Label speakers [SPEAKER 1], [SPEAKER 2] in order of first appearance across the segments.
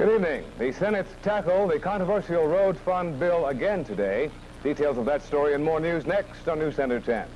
[SPEAKER 1] Good evening. The Senate tackled the controversial road fund bill again today. Details of that story and more news next on News Center 10.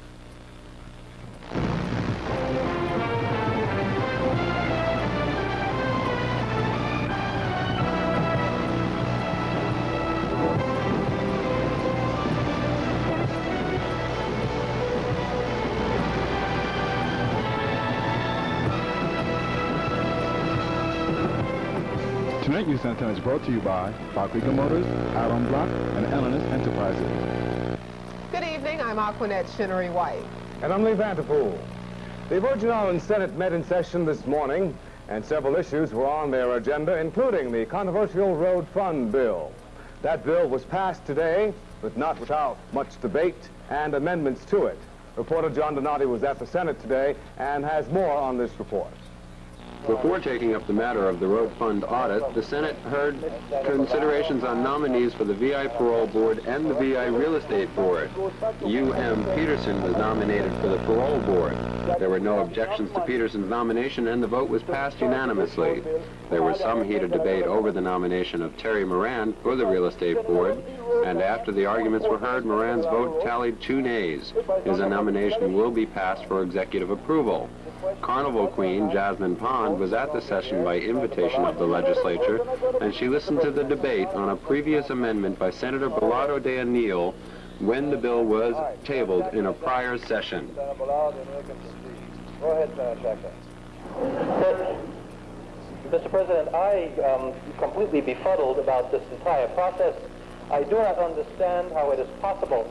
[SPEAKER 2] Tonight, News Center is brought to you by Parkway Motors, Aaron Block, and Elenis Enterprises.
[SPEAKER 3] Good evening. I'm Aquanette Shinnery White.
[SPEAKER 1] And I'm Lee Vanderpool. The Virgin Islands Senate met in session this morning, and several issues were on their agenda, including the controversial road fund bill. That bill was passed today, but not without much debate and amendments to it. Reporter John Donati was at the Senate today and has more on this report.
[SPEAKER 4] Before taking up the matter of the road fund audit, the Senate heard considerations on nominees for the VI Parole Board and the VI Real Estate Board. U.M. Peterson was nominated for the Parole Board. There were no objections to Peterson's nomination, and the vote was passed unanimously. There was some heated debate over the nomination of Terry Moran for the Real Estate Board, and after the arguments were heard, Moran's vote tallied 2 nays. His nomination will be passed for executive approval. Carnival Queen Jasmine Pond was at the session by invitation of the legislature, and she listened to the debate on a previous amendment by Senator Belardo de Anil when the bill was tabled in a prior session.
[SPEAKER 5] Go ahead, Senator. Mr. President, I am completely befuddled about this entire process. I do not understand how it is possible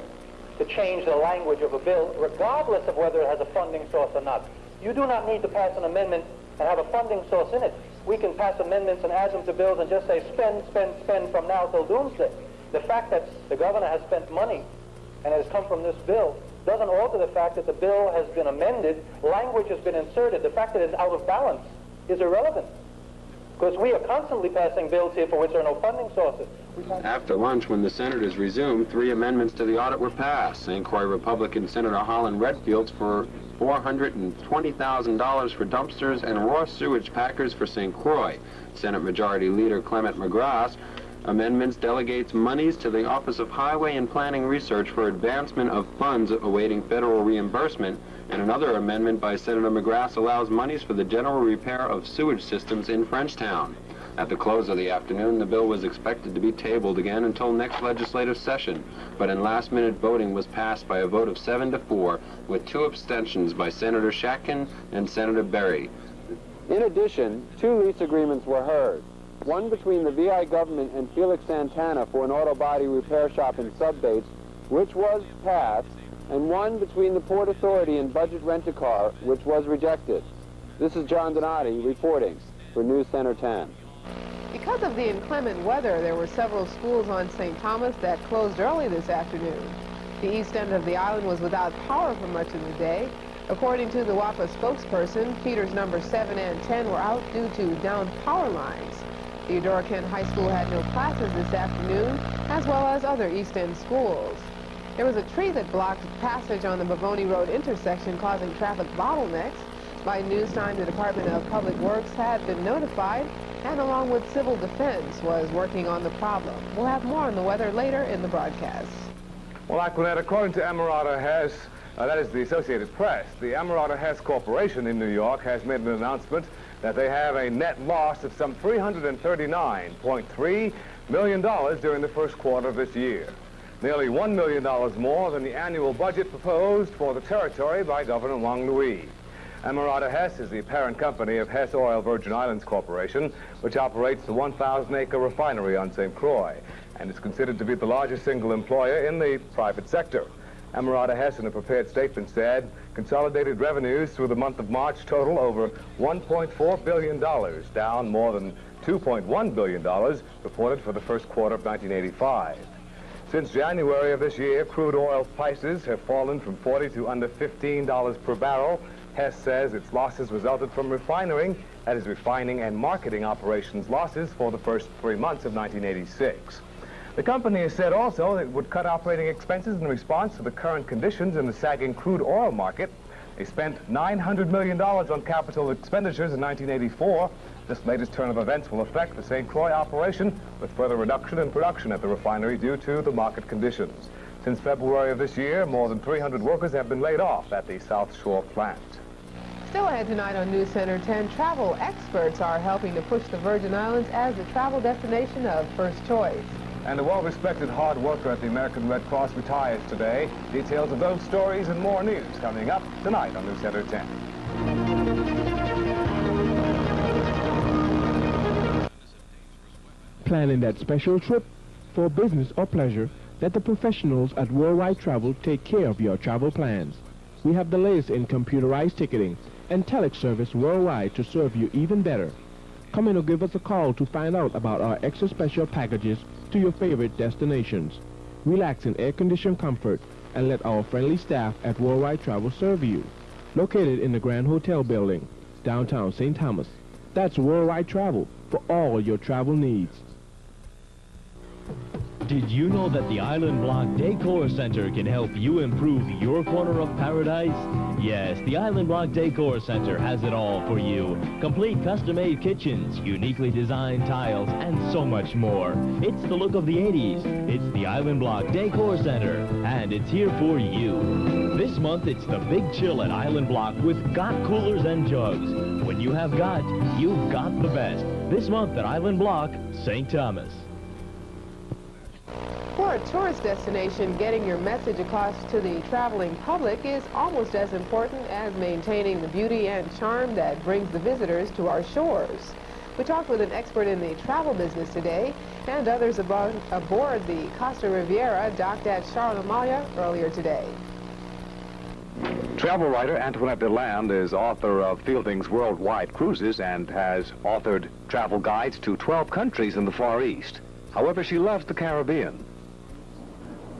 [SPEAKER 5] to change the language of a bill, regardless of whether it has a funding source or not. You do not need to pass an amendment and have a funding source in it. We can pass amendments and add them to bills and just say spend, spend, spend from now till doomsday. The fact that the governor has spent money and it has come from this bill doesn't alter the fact that the bill has been amended, language has been inserted. The fact that it's out of balance is irrelevant, because we are constantly passing bills here for which there are no funding sources.
[SPEAKER 4] After lunch, when the senators resumed, 3 amendments to the audit were passed. St. Croix Republican Senator Holland Redfields for $420,000 for dumpsters and raw sewage packers for St. Croix. Senate Majority Leader Clement McGrath amendments delegates monies to the Office of Highway and Planning Research for advancement of funds awaiting federal reimbursement, and another amendment by Senator McGrath allows monies for the general repair of sewage systems in Frenchtown. At the close of the afternoon, the bill was expected to be tabled again until next legislative session, but in last-minute voting was passed by a vote of 7-4, with 2 abstentions by Senator Shatkin and Senator Berry. In addition, 2 lease agreements were heard. One between the VI government and Felix Santana for an auto body repair shop in Subbates, which was passed, and one between the Port Authority and Budget Rent-A-Car, which was rejected. This is John Donati reporting for News Center 10.
[SPEAKER 3] Because of the inclement weather, there were several schools on St. Thomas that closed early this afternoon. The east end of the island was without power for much of the day. According to the WAPA spokesperson, feeders number 7 and 10 were out due to downed power lines. Theodora Kent High School had no classes this afternoon, as well as other east end schools. There was a tree that blocked passage on the Bavoni Road intersection, causing traffic bottlenecks. By noontime, the Department of Public Works had been notified, and along with Civil Defense was working on the problem. We'll have more on the weather later in the broadcast.
[SPEAKER 1] Well, Aquanette, according to Emirata Hess, that is the Associated Press, the Emirata Hess Corporation in New York has made an announcement that they have a net loss of some $339.3 million during the first quarter of this year. Nearly $1 million more than the annual budget proposed for the territory by Governor Wang Lui. Emirata Hess is the parent company of Hess Oil Virgin Islands Corporation, which operates the 1,000-acre refinery on St. Croix, and is considered to be the largest single employer in the private sector. Emirata Hess, in a prepared statement, said consolidated revenues through the month of March total over $1.4 billion, down more than $2.1 billion reported for the first quarter of 1985. Since January of this year, crude oil prices have fallen from $40 to under $15 per barrel. Hess says its losses resulted from refining and marketing operations losses for the first 3 months of 1986. The company has said also that it would cut operating expenses in response to the current conditions in the sagging crude oil market. They spent $900 million on capital expenditures in 1984. This latest turn of events will affect the St. Croix operation with further reduction in production at the refinery due to the market conditions. Since February of this year, more than 300 workers have been laid off at the South Shore plant.
[SPEAKER 3] Still ahead tonight on News Center 10, travel experts are helping to push the Virgin Islands as a travel destination of first choice.
[SPEAKER 1] And a well-respected hard worker at the American Red Cross retires today. Details of those stories and more news coming up tonight on News Center 10.
[SPEAKER 6] Planning that special trip for business or pleasure, let the professionals at Worldwide Travel take care of your travel plans. We have the latest in computerized ticketing and telex service worldwide to serve you even better. Come in or give us a call to find out about our extra special packages to your favorite destinations. Relax in air-conditioned comfort and let our friendly staff at Worldwide Travel serve you. Located in the Grand Hotel building, downtown St. Thomas. That's Worldwide Travel for all your travel needs.
[SPEAKER 7] Did you know that the Island Block Decor Center can help you improve your corner of paradise? Yes, the Island Block Decor Center has it all for you. Complete custom-made kitchens, uniquely designed tiles, and so much more. It's the look of the 80s. It's the Island Block Decor Center, and it's here for you. This month, it's the Big Chill at Island Block with Got coolers and jugs. When you have Got, you've got the best. This month at Island Block, St. Thomas.
[SPEAKER 3] For a tourist destination, getting your message across to the traveling public is almost as important as maintaining the beauty and charm that brings the visitors to our shores. We talked with an expert in the travel business today, and others aboard the Costa Riviera docked at Charlotte Amalia earlier today.
[SPEAKER 1] Travel writer Antoinette DeLand is author of Fielding's Worldwide Cruises and has authored travel guides to 12 countries in the Far East. However, she loves the Caribbean.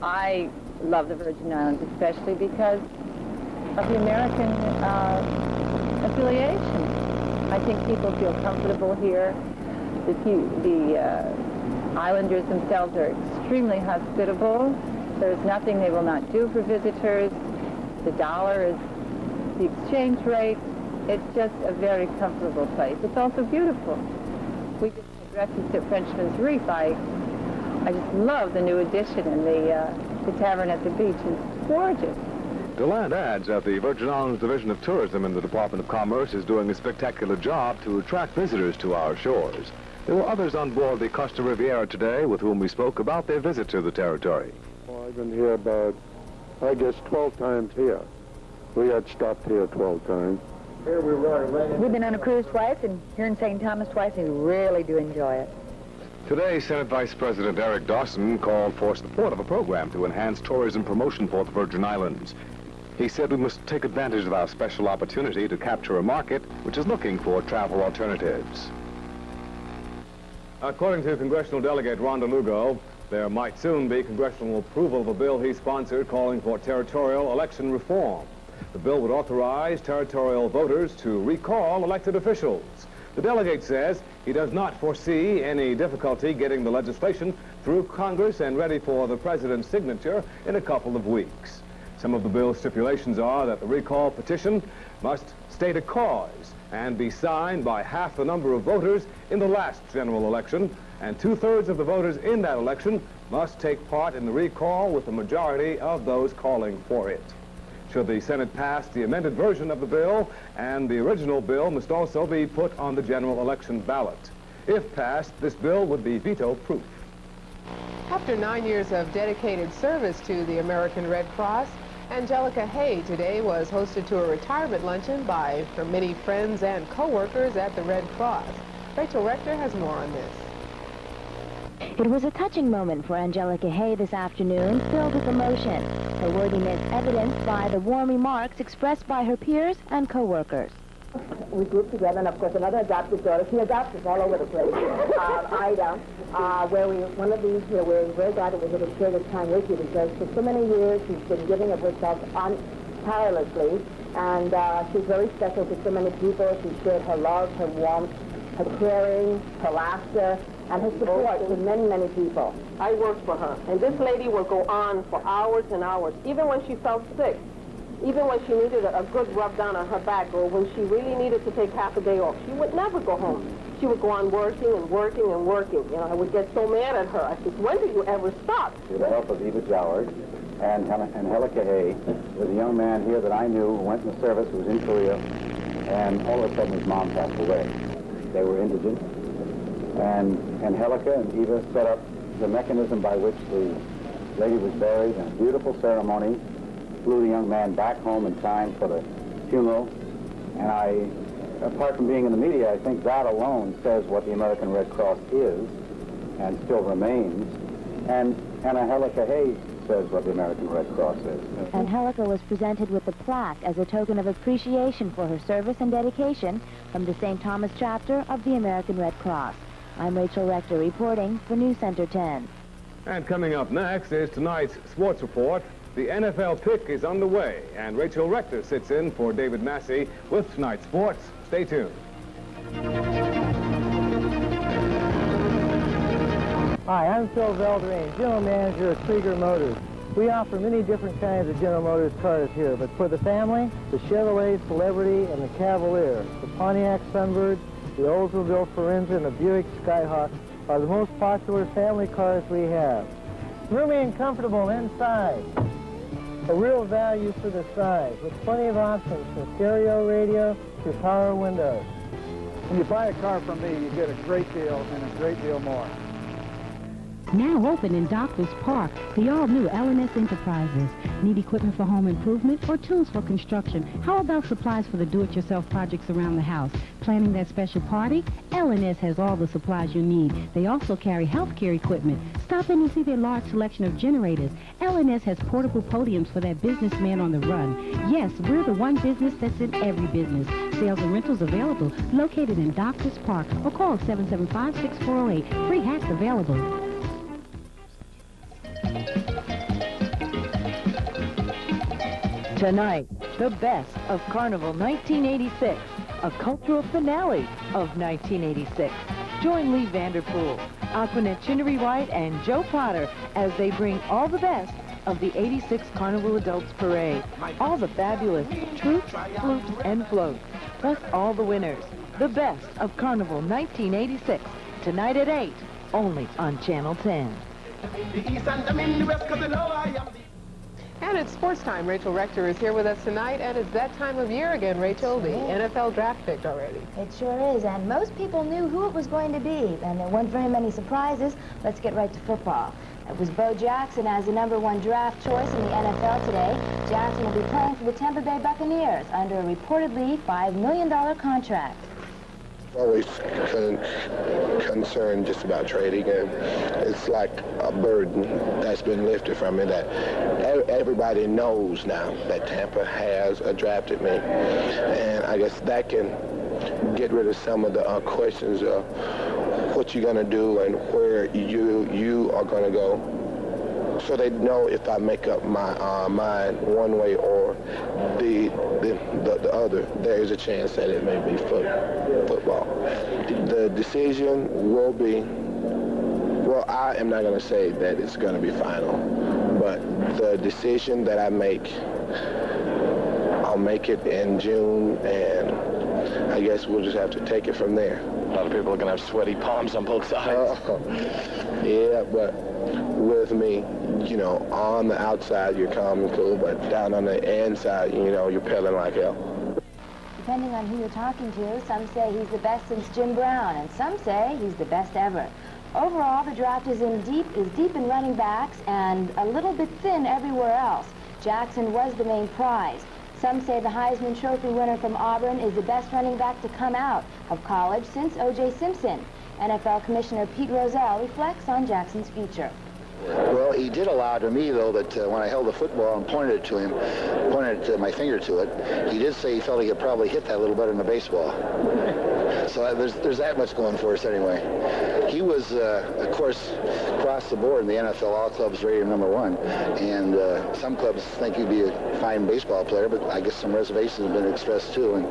[SPEAKER 8] I love the Virgin Islands, especially because of the American affiliation. I think people feel comfortable here. The islanders themselves are extremely hospitable. There's nothing they will not do for visitors. The dollar is the exchange rate. It's just a very comfortable place. It's also beautiful. We just had breakfast at Frenchman's Reef. I just love the new addition, and the tavern at the beach is gorgeous.
[SPEAKER 1] DeLand adds that the Virgin Islands Division of Tourism in the Department of Commerce is doing a spectacular job to attract visitors to our shores. There were others on board the Costa Riviera today with whom we spoke about their visit to the territory.
[SPEAKER 9] Well, I've been here about, I guess, 12 times here. We had stopped here 12 times.
[SPEAKER 5] Here we were.
[SPEAKER 8] We've been on a cruise twice, and here in St. Thomas twice, and we really do enjoy it.
[SPEAKER 1] Today, Senate Vice President Eric Dawson called for support of a program to enhance tourism promotion for the Virgin Islands. He said we must take advantage of our special opportunity to capture a market which is looking for travel alternatives. According to Congressional Delegate Rhonda Lugo, there might soon be congressional approval of a bill he sponsored calling for territorial election reform. The bill would authorize territorial voters to recall elected officials. The delegate says he does not foresee any difficulty getting the legislation through Congress and ready for the president's signature in a couple of weeks. Some of the bill's stipulations are that the recall petition must state a cause and be signed by half the number of voters in the last general election, and 2/3 of the voters in that election must take part in the recall with the majority of those calling for it. Should the Senate pass the amended version of the bill, and the original bill must also be put on the general election ballot. If passed, this bill would be veto-proof.
[SPEAKER 3] After 9 years of dedicated service to the American Red Cross, Angelica Hay today was hosted to a retirement luncheon by her many friends and co-workers at the Red Cross. Rachel Rector has more on this.
[SPEAKER 10] It was a touching moment for Angelica Hay this afternoon, filled with emotion. Her worthiness evidenced by the warm remarks expressed by her peers and co-workers.
[SPEAKER 11] We grouped together, and of course another adopted daughter. She adopts us all over the place. Ida, one of these here, we're very glad that we're able to share this time with you, because for so many years she's been giving of herself tirelessly, and she's very special to so many people. She's shared her love, her warmth, her caring, her laughter, and her support to many, many people.
[SPEAKER 12] I worked for her, and this lady will go on for hours and hours, even when she felt sick.
[SPEAKER 11] even when she needed a good rub down on her back, or when she really needed to take half a day off, she would never go home. She would go on working and working and working. You know, I would get so mad at her. I said, when do you ever stop?
[SPEAKER 12] With the help of Eva Joward and Angelica Hay, was a young man here that I knew who went in the service, who was in Korea, and all of a sudden his mom passed away. They were indigent, and Angelica and Eva set up the mechanism by which the lady was buried in a beautiful ceremony, flew the young man back home in time for the funeral, and I, apart from being in the media, I think that alone says what the American Red Cross is and still remains, and Angelica Hay says what the American Red Cross is.
[SPEAKER 10] Angelica was presented with a plaque as a token of appreciation for her service and dedication from the St. Thomas chapter of the American Red Cross. I'm Rachel Rector reporting for News Center 10.
[SPEAKER 1] And coming up next is tonight's sports report. The NFL pick is underway, and Rachel Rector sits in for David Massey with tonight's sports. Stay tuned.
[SPEAKER 13] Hi, I'm Phil Valderrain, General Manager of Krieger Motors. We offer many different kinds of General Motors cars here, but for the family, the Chevrolet Celebrity and the Cavalier, the Pontiac Sunbird, the Oldsmobile Forenza, and the Buick Skyhawk are the most popular family cars we have. Roomy and comfortable inside. A real value for the size, with plenty of options from stereo radio to power windows.
[SPEAKER 14] When you buy a car from me, you get a great deal and a great deal more.
[SPEAKER 15] Now open in Doctors Park, the all-new L&S Enterprises. Need equipment for home improvement or tools for construction? How about supplies for the do-it-yourself projects around the house? Planning that special party? L&S has all the supplies you need. They also carry healthcare equipment. Stop in and see their large selection of generators. L&S has portable podiums for that businessman on the run. Yes, we're the one business that's in every business. Sales and rentals available, located in Doctors Park, or call 775-6408. Free hats available.
[SPEAKER 16] Tonight, the best of Carnival 1986, a cultural finale of 1986. Join Lee Vanderpool, Aquanet Chinnery White, and Joe Potter as they bring all the best of the 86 Carnival Adults Parade. All the fabulous troops, flutes, and floats, plus all the winners. The best of Carnival 1986, tonight at 8, only on Channel 10.
[SPEAKER 3] And it's sports time. Rachel Rector is here with us tonight, and it's that time of year again, Rachel. The NFL draft picked already.
[SPEAKER 10] It sure is, and most people knew who it was going to be, and there weren't very many surprises. Let's get right to football. It was Bo Jackson as the #1 draft choice in the NFL today. Jackson will be playing for the Tampa Bay Buccaneers under a reportedly $5 million contract.
[SPEAKER 17] Always concerned just about trading, and it's like a burden that's been lifted from me that everybody knows now that Tampa has drafted me, and I guess that can get rid of some of the questions of what you're going to do and where you are going to go. So they know if I make up my mind one way or the other, there is a chance that it may be football. The decision will be, well, I am not going to say that it's going to be final, but the decision that I make, I'll make it in June, and I guess we'll just have to take it from there.
[SPEAKER 18] A lot of people are going to have sweaty palms on both sides.
[SPEAKER 17] Yeah, but with me, you know, on the outside you're calm and cool, but down on the inside, you know, you're pedaling like hell.
[SPEAKER 10] Depending on who you're talking to, some say he's the best since Jim Brown, and some say he's the best ever. Overall, the draft is deep in running backs and a little bit thin everywhere else. Jackson was the main prize. Some say the Heisman Trophy winner from Auburn is the best running back to come out of college since O.J. Simpson. NFL Commissioner Pete Rozelle reflects on Jackson's future.
[SPEAKER 19] Well, he did allow to me, though, that when I held the football and pointed it to him, pointed my finger to it, he did say he felt he could probably hit that a little better than a baseball. So there's that much going for us anyway. He was, of course, across the board in the NFL, all clubs rated him #1. And some clubs think he'd be a fine baseball player, but I guess some reservations have been expressed too. And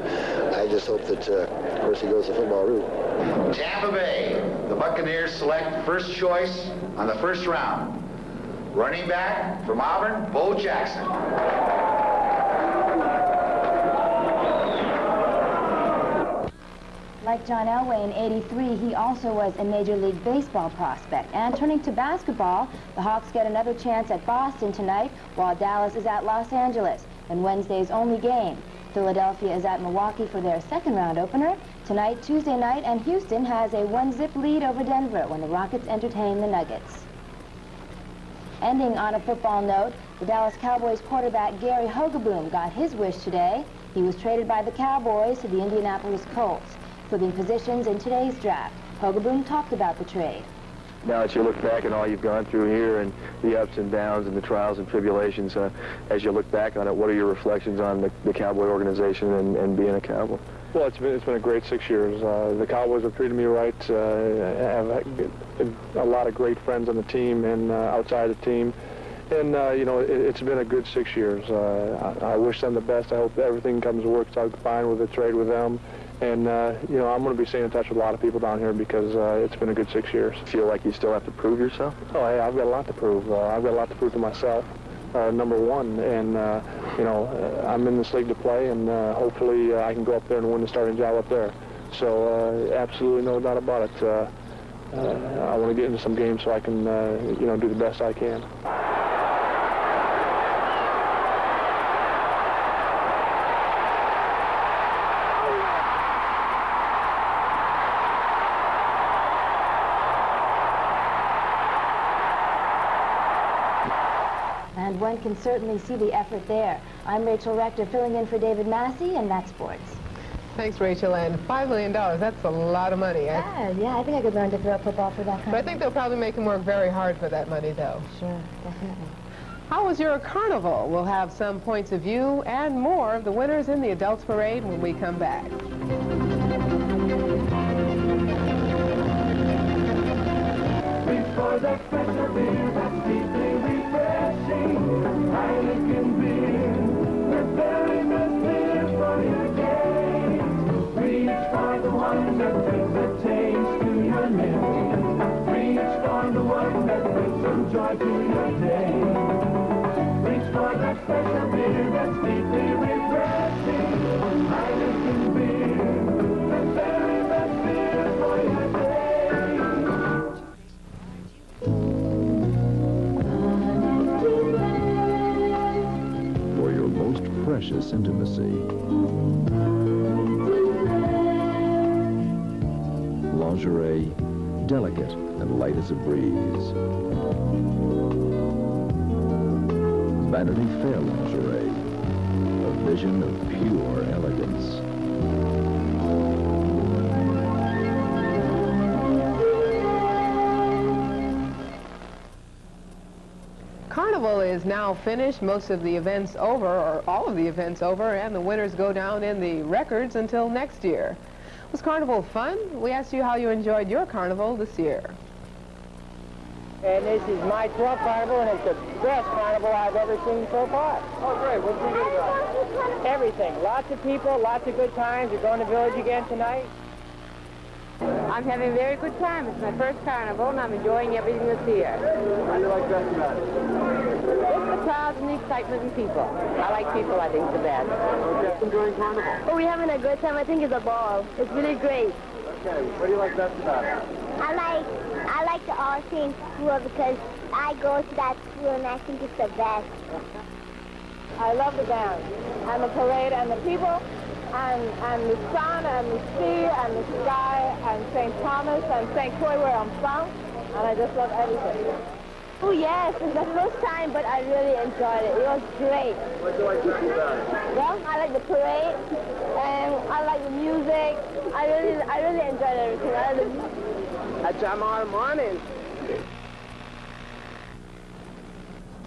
[SPEAKER 19] I just hope that, of course, he goes the football route.
[SPEAKER 20] Tampa Bay, the Buccaneers select first choice on the first round. Running back from Auburn, Bo Jackson.
[SPEAKER 10] Like John Elway in '83, he also was a Major League Baseball prospect. And turning to basketball, the Hawks get another chance at Boston tonight, while Dallas is at Los Angeles in Wednesday's only game. Philadelphia is at Milwaukee for their second-round opener tonight, Tuesday night, and Houston has a 1-zip lead over Denver when the Rockets entertain the Nuggets. Ending on a football note, the Dallas Cowboys quarterback Gary Hogeboom got his wish today. He was traded by the Cowboys to the Indianapolis Colts, flipping positions in today's draft. Hogeboom talked about the trade.
[SPEAKER 21] Now that you look back at all you've gone through here and the ups and downs and the trials and tribulations, as you look back on it, what are your reflections on the Cowboy organization and being a Cowboy?
[SPEAKER 22] Well, it's been a great 6 years. The Cowboys have treated me right. I have a lot of great friends on the team and outside the team. And, you know, it's been a good 6 years. I wish them the best. I hope everything works out fine with the trade with them. And, you know, I'm going to be staying in touch with a lot of people down here because it's been a good 6 years.
[SPEAKER 21] Feel like you still have to prove yourself?
[SPEAKER 22] Oh, hey, I've got a lot to prove. I've got a lot to prove to myself, number one. And, you know, I'm in this league to play, and hopefully I can go up there and win the starting job up there. So absolutely no doubt about it. I want to get into some games so I can, you know, do the best I can.
[SPEAKER 10] And one can certainly see the effort there. I'm Rachel Rector, filling in for David Massey, and that's sports.
[SPEAKER 3] Thanks, Rachel. And $5 million, that's a lot of money.
[SPEAKER 10] Yeah, I think I could learn to throw a football for that kind
[SPEAKER 3] But I think they'll probably make him work very hard for that money, though.
[SPEAKER 10] Sure, definitely.
[SPEAKER 3] How was your carnival? We'll have some points of view and more of the winners in the Adults Parade when we come back.
[SPEAKER 23] For that special beer that's deeply refreshing, Heineken beer, the very best beer for your day. Reach for the one that brings a taste to your lips. Reach for the one that brings some joy to your day. Reach for that special beer that's deeply refreshing, Heineken beer, the very best beer for your day.
[SPEAKER 24] Precious intimacy. Lingerie, delicate and light as a breeze. Vanity Fair lingerie, a vision of pure elegance.
[SPEAKER 3] Carnival is now finished, most of the events over, or all of the events over, and the winners go down in the records until next year. Was Carnival fun? We asked you how you enjoyed your Carnival this year.
[SPEAKER 13] And this is my 12th Carnival, and it's the best Carnival I've ever seen so far.
[SPEAKER 23] Oh, great. What's you do about it?
[SPEAKER 13] Everything. Lots of people, lots of good times. You're going to Village again tonight?
[SPEAKER 25] I'm having a very good time. It's my first Carnival, and I'm enjoying everything that's here.
[SPEAKER 23] How do you like that about it?
[SPEAKER 25] It's the crowds and the excitement and people. I like people, I think, the best.
[SPEAKER 23] Okay. Enjoying Carnival?
[SPEAKER 26] Oh, we're having a good time. I think it's a ball. It's really great.
[SPEAKER 23] Okay. What do you like best about it?
[SPEAKER 26] I like the All Saints School because I go to that school and I think it's the best.
[SPEAKER 13] I love the band and the parade and the people and the sun and the sea and the sky and St. Thomas and St. Croix where I'm from, and I just love everything.
[SPEAKER 26] Oh, yes, it's the first time, but I really enjoyed it. It was great.
[SPEAKER 23] What do you like about it?
[SPEAKER 26] Well, I like the parade, and I like the music. I really enjoyed everything. I like the music.
[SPEAKER 13] Tomorrow morning.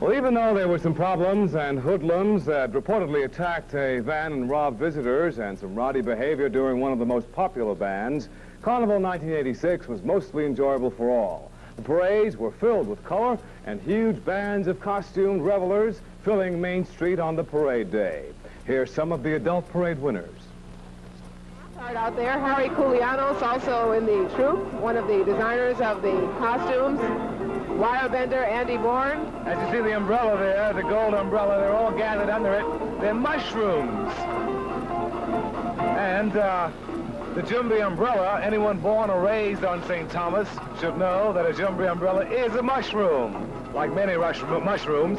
[SPEAKER 1] Well, even though there were some problems and hoodlums that reportedly attacked a van and robbed visitors and some rowdy behavior during one of the most popular bands, Carnival 1986 was mostly enjoyable for all. The parades were filled with color and huge bands of costumed revelers filling Main Street on the parade day. Here's some of the adult parade winners.
[SPEAKER 3] Right out there, Harry Koulianos, also in the troupe, one of the designers of the costumes. Wirebender Andy Bourne.
[SPEAKER 27] As you see the umbrella there, the gold umbrella, they're all gathered under it. They're mushrooms. And The Jumbie umbrella, anyone born or raised on St. Thomas should know that a Jumbie umbrella is a mushroom. Like many mushrooms,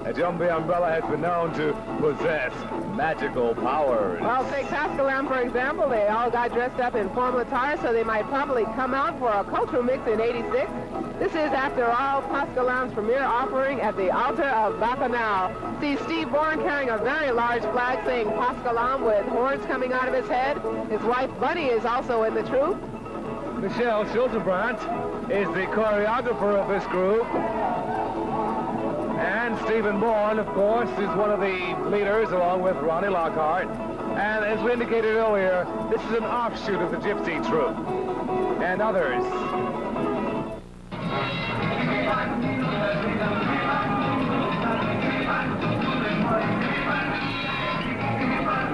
[SPEAKER 27] a Jumbie umbrella has been known to possess magical powers.
[SPEAKER 3] Well, take Pascagoula, for example. They all got dressed up in formal attire, so they might probably come out for a cultural mix in '86. This is, after all, Pascagoula's premiere offering at the altar of Bacchanal. See Steve Bourne carrying a very large flag saying Pascagoula with horns coming out of his head. His wife, Bunny, is also in the troupe.
[SPEAKER 27] Michelle Schultebrandt is the choreographer of this group. And Stephen Bourne, of course, is one of the leaders, along with Ronnie Lockhart. And as we indicated earlier, this is an offshoot of the Gypsy Troupe and others.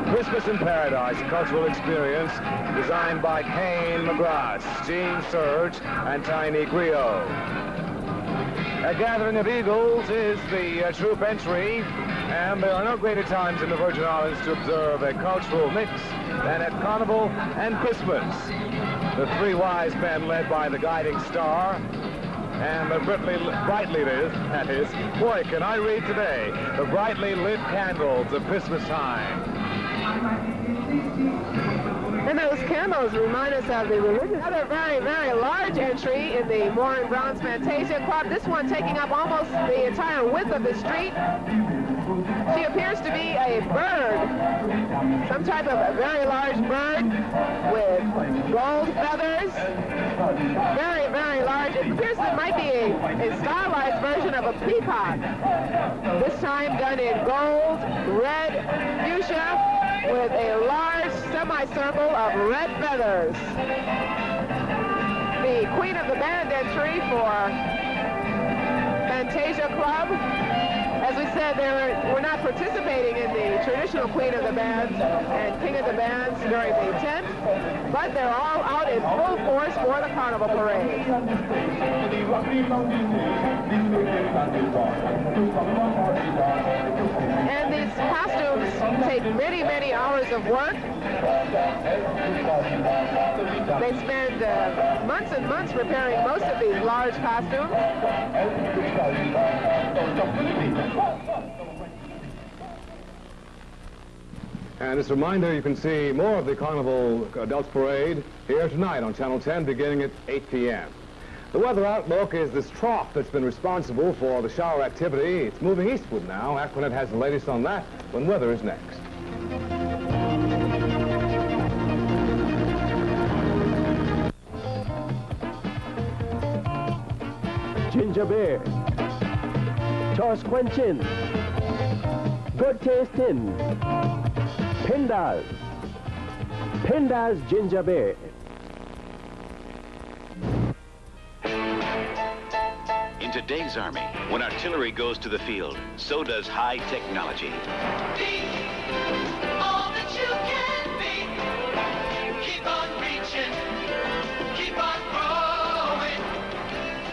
[SPEAKER 27] Christmas in Paradise, a cultural experience designed by Kane McGrath, Gene Surge, and Tiny Griot. A gathering of eagles is the troupe entry, and there are no greater times in the Virgin Islands to observe a cultural mix than at Carnival and Christmas. The three wise men led by the guiding star, and the brightly lit, that is, boy, can I read today, the brightly lit candles of Christmas time.
[SPEAKER 3] And those candles remind us of the religious. Another very, very large entry in the Maureen Brown's Fantasia Club. This one taking up almost the entire width of the street. She appears to be a bird, some type of a very large bird with gold feathers. Very, very large. It appears it might be a stylized version of a peacock. This time done in gold, red, fuchsia, with a large semicircle of red feathers. The Queen of the Band entry for Fantasia Club. As we said, we're not participating in the traditional Queen of the Bands and King of the Bands during the 10th, but they're all out in full force for the Carnival Parade. And these costumes take many, many hours of work. They spend months and months preparing most of these large costumes.
[SPEAKER 1] And as a reminder, you can see more of the Carnival Adults Parade here tonight on Channel 10 beginning at 8 p.m. The weather outlook is this trough that's been responsible for the shower activity. It's moving eastward now. Aquanet has the latest on that when weather is next.
[SPEAKER 2] Ginger beer, toss quenchin, good tasting, Penda's ginger beer.
[SPEAKER 4] In today's Army, when artillery goes to the field, so does high technology.
[SPEAKER 23] Be all that you can be. Keep on reaching. Keep on growing.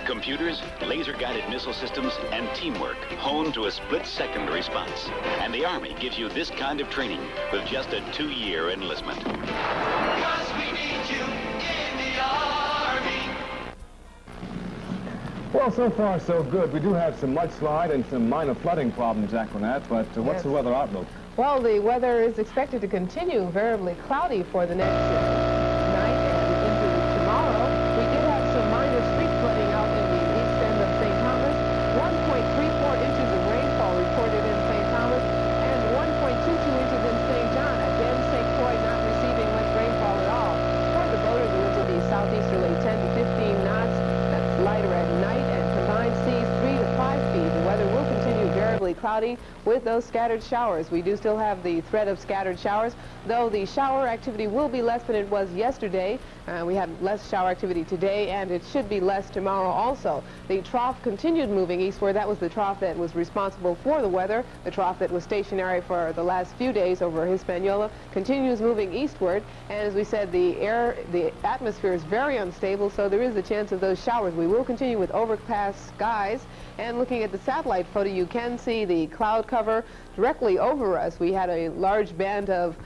[SPEAKER 4] Computers, laser-guided missile systems, and teamwork honed to a split-second response. And the Army gives you this kind of training with just a 2-year enlistment.
[SPEAKER 23] Because we need you in the Army.
[SPEAKER 1] Well, so far so good. We do have some mudslide and some minor flooding problems, Aquanet, but what's the weather outlook?
[SPEAKER 3] Well, the weather is expected to continue variably cloudy for the next night and into tomorrow. We did have some minor street flooding out in the east end of St. Thomas. 1.34 inches of rainfall reported in St. Thomas and 1.22 inches in St. John. Again, St. Croix not receiving much rainfall at all. For the boaters, we went to the southeasterly 10 to 15 knots. That's lighter at night and combined seas 3 to 5 feet. The weather will continue variably cloudy with those scattered showers. We do still have the threat of scattered showers, though the shower activity will be less than it was yesterday. We had less shower activity today, and it should be less tomorrow also. The trough continued moving eastward. That was the trough that was responsible for the weather. The trough that was stationary for the last few days over Hispaniola continues moving eastward. And as we said, the atmosphere is very unstable, so there is a chance of those showers. We will continue with overcast skies. And looking at the satellite photo, you can see the cloud cover directly over us. We had a large band of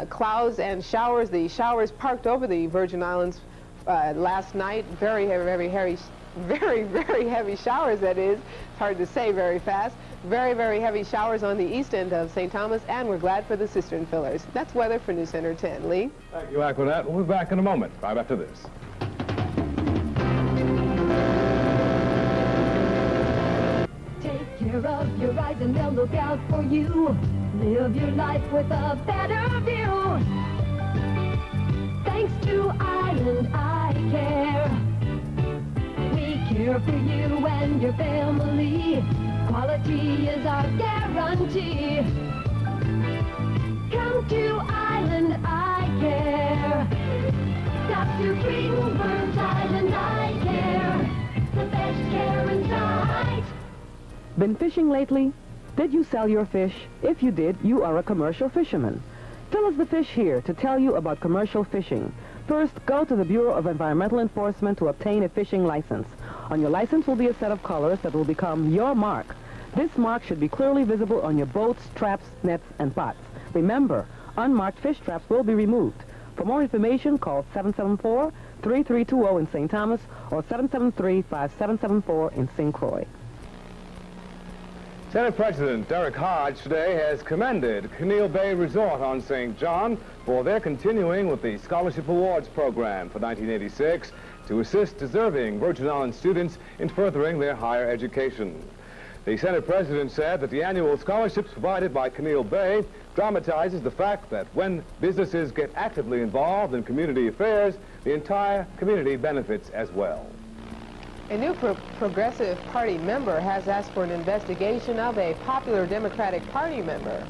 [SPEAKER 3] clouds and showers. The showers parked over the Virgin Islands last night. Very heavy showers, that is. It's hard to say very fast. Very heavy showers on the east end of St. Thomas, and we're glad for the cistern fillers. That's weather for News Center 10. Lee?
[SPEAKER 1] Thank you, Aquanette. We'll be back in a moment, right after this.
[SPEAKER 5] Take care of your eyes and they'll look out for you. Live your life with a better view. Thanks to Island Eye Care. We care for you and your family. Quality is our guarantee. Come to Island Eye Care. Dr. Greenberg's Island Eye Care. The best care in sight.
[SPEAKER 6] Been fishing lately? Did you sell your fish? If you did, you are a commercial fisherman. Phyllis the Fish here to tell you about commercial fishing. First, go to the Bureau of Environmental Enforcement to obtain a fishing license. On your license will be a set of colors that will become your mark. This mark should be clearly visible on your boats, traps, nets, and pots. Remember, unmarked fish traps will be removed. For more information, call 774-3320 in St. Thomas or 773-5774 in St. Croix.
[SPEAKER 1] Senate President Derek Hodge today has commended Keneal Bay Resort on St. John for their continuing with the Scholarship Awards program for 1986 to assist deserving Virgin Islands students in furthering their higher education. The Senate President said that the annual scholarships provided by Keneal Bay dramatizes the fact that when businesses get actively involved in community affairs, the entire community benefits as well.
[SPEAKER 3] A new Progressive Party member has asked for an investigation of a popular Democratic Party member.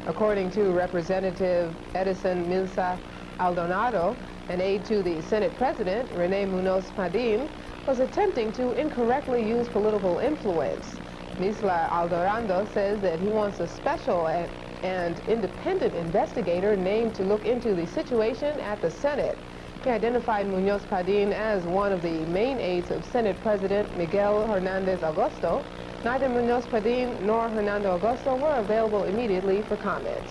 [SPEAKER 3] According to Representative Edison Milsa Aldonado, an aide to the Senate President, Rene Munoz-Padin, was attempting to incorrectly use political influence. Misla Aldorando says that he wants a special and independent investigator named to look into the situation at the Senate. He identified Munoz-Padin as one of the main aides of Senate President Miguel Hernandez Augusto. Neither Munoz-Padin nor Hernando Augusto were available immediately for comment.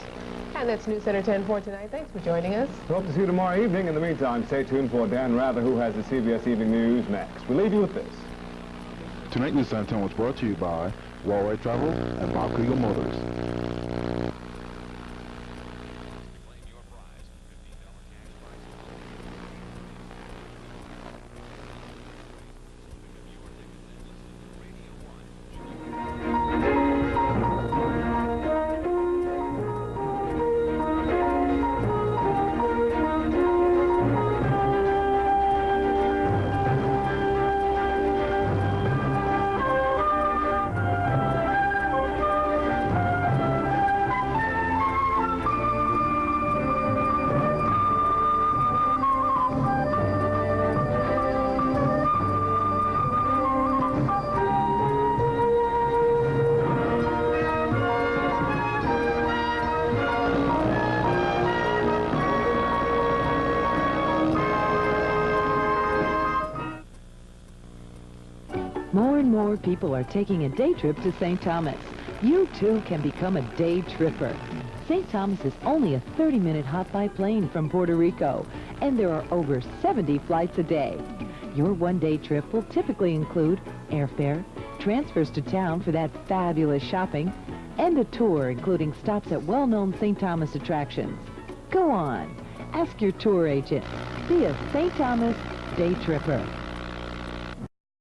[SPEAKER 3] And that's News Center 10 for tonight. Thanks for joining us.
[SPEAKER 1] Hope to see you tomorrow evening. In the meantime, stay tuned for Dan Rather, who has the CBS Evening News next. We leave you with this.
[SPEAKER 7] Tonight, News Center 10 was brought to you by Wallway Travel and Bob Kriegel Motors.
[SPEAKER 16] More and more people are taking a day trip to St. Thomas. You too can become a day tripper. St. Thomas is only a 30-minute hop by plane from Puerto Rico, and there are over 70 flights a day. Your one-day trip will typically include airfare, transfers to town for that fabulous shopping, and a tour including stops at well-known St. Thomas attractions. Go on, ask your tour agent. Be a St. Thomas day tripper.